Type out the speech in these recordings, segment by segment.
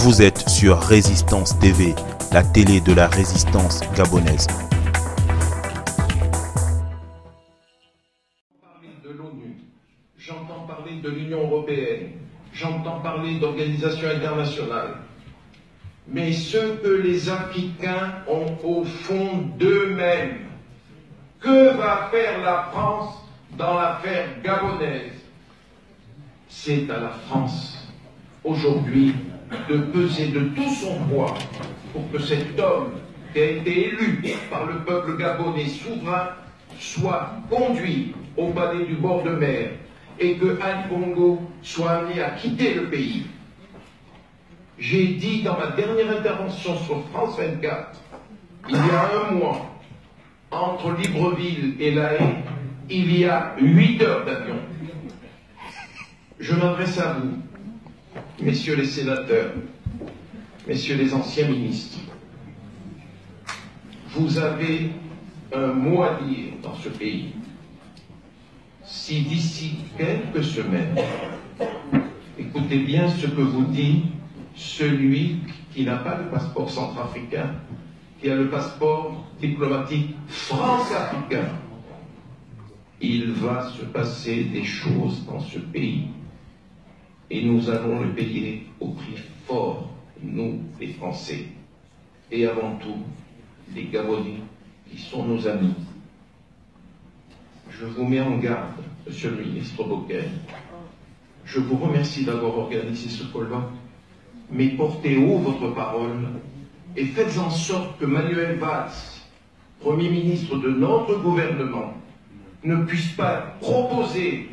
Vous êtes sur Résistance TV, la télé de la résistance gabonaise. De l'ONU, j'entends parler de l'Union européenne, j'entends parler d'organisations internationales. Mais ce que les Africains ont au fond d'eux-mêmes, que va faire la France dans l'affaire gabonaise? C'est à la France, aujourd'hui, de peser de tout son poids pour que cet homme qui a été élu par le peuple gabonais souverain soit conduit au palais du bord de mer et que Ali Bongo soit amené à quitter le pays. J'ai dit dans ma dernière intervention sur France 24, il y a un mois, entre Libreville et La Haye, il y a 8 heures d'avion. Je m'adresse à vous, messieurs les sénateurs, messieurs les anciens ministres. Vous avez un mot à dire dans ce pays. Si d'ici quelques semaines, écoutez bien ce que vous dit celui qui n'a pas le passeport centrafricain, qui a le passeport diplomatique france-africain, il va se passer des choses dans ce pays et nous allons le payer au prix fort, nous les Français, et avant tout les Gabonais qui sont nos amis. Je vous mets en garde, monsieur le ministre Bokele. Je vous remercie d'avoir organisé ce colloque, mais portez haut votre parole et faites en sorte que Manuel Valls, Premier ministre de notre gouvernement, ne puisse pas proposer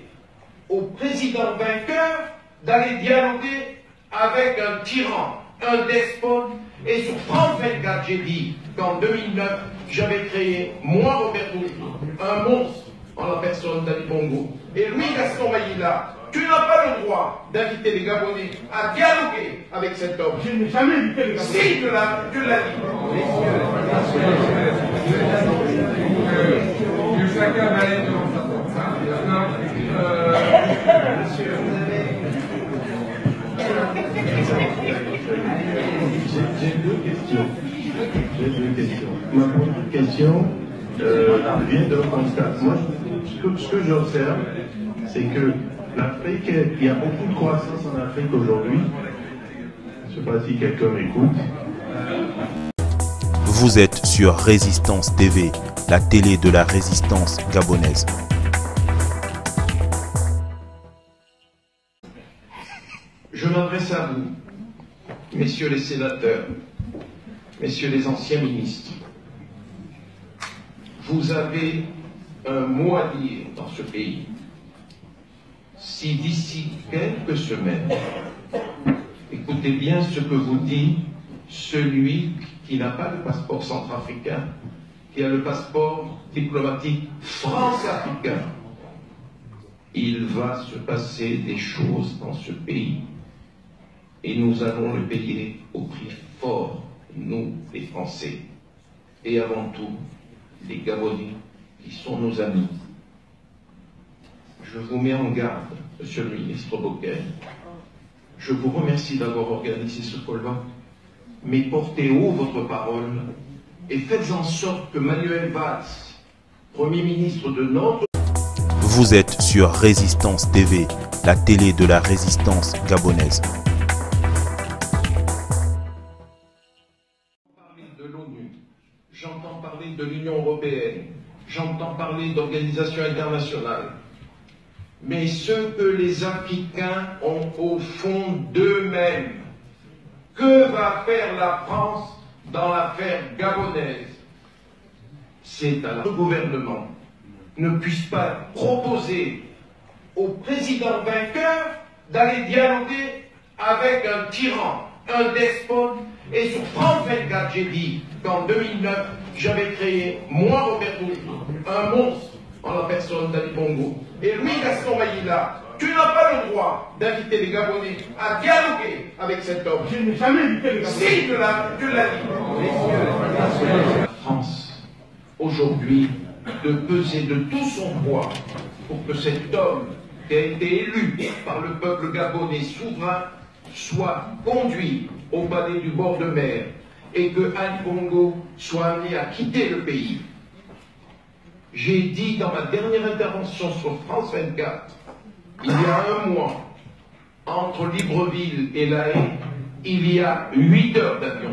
au président vainqueur d'aller dialoguer avec un tyran, un despote. Et sur France 24, j'ai dit qu'en 2009, j'avais créé, moi, Roberto, un monstre en la personne d'Ali Bongo. Et Louis-Gaston Maïla, tu n'as pas le droit d'inviter les Gabonais à dialoguer avec cet homme. Je n'ai jamais invité les Gabonais. Si, tu l'as dit. Que chacun va aller devant sa porte. J'ai deux questions. Ma première question vient d'un constat. Moi, ce que j'observe, c'est que l'Afrique, il y a beaucoup de croissance en Afrique aujourd'hui. Je ne sais pas si quelqu'un m'écoute. Vous êtes sur Résistance TV, la télé de la résistance gabonaise. Je m'adresse à vous, messieurs les sénateurs, messieurs les anciens ministres. Vous avez un mot à dire dans ce pays. Si d'ici quelques semaines, écoutez bien ce que vous dit celui qui n'a pas le passeport centrafricain, qui a le passeport diplomatique france-africain, il va se passer des choses dans ce pays et nous allons le payer au prix fort, nous les Français, et avant tout les Gabonais qui sont nos amis. Je vous mets en garde, monsieur le ministre Bokele. Je vous remercie d'avoir organisé ce colloque, mais portez haut votre parole et faites en sorte que Manuel Valls, Premier ministre de notre... Vous êtes sur Résistance TV, la télé de la résistance gabonaise. De l'ONU, j'entends parler de l'Union européenne, j'entends parler d'organisations internationales. Mais ce que les Africains ont au fond d'eux-mêmes, que va faire la France dans l'affaire gabonaise? C'est à notre gouvernement ne puisse pas proposer au président vainqueur d'aller dialoguer avec un tyran, un despote. Et sur France 24, j'ai dit qu'en 2009, j'avais créé, moi, Roberto, un monstre en la personne d'Ali Bongo. Et Louis-Gaston Maïla, tu n'as pas le droit d'inviter les Gabonais à dialoguer avec cet homme. Je n'ai jamais invité les Gabonais. Si, tu l'as dit. La France, aujourd'hui, de peser de tout son poids pour que cet homme qui a été élu par le peuple gabonais souverain soit conduit au palais du bord de mer et que Ali Bongo soit amené à quitter le pays. J'ai dit dans ma dernière intervention sur France 24, il y a un mois, entre Libreville et La Haye, il y a 8 heures d'avion.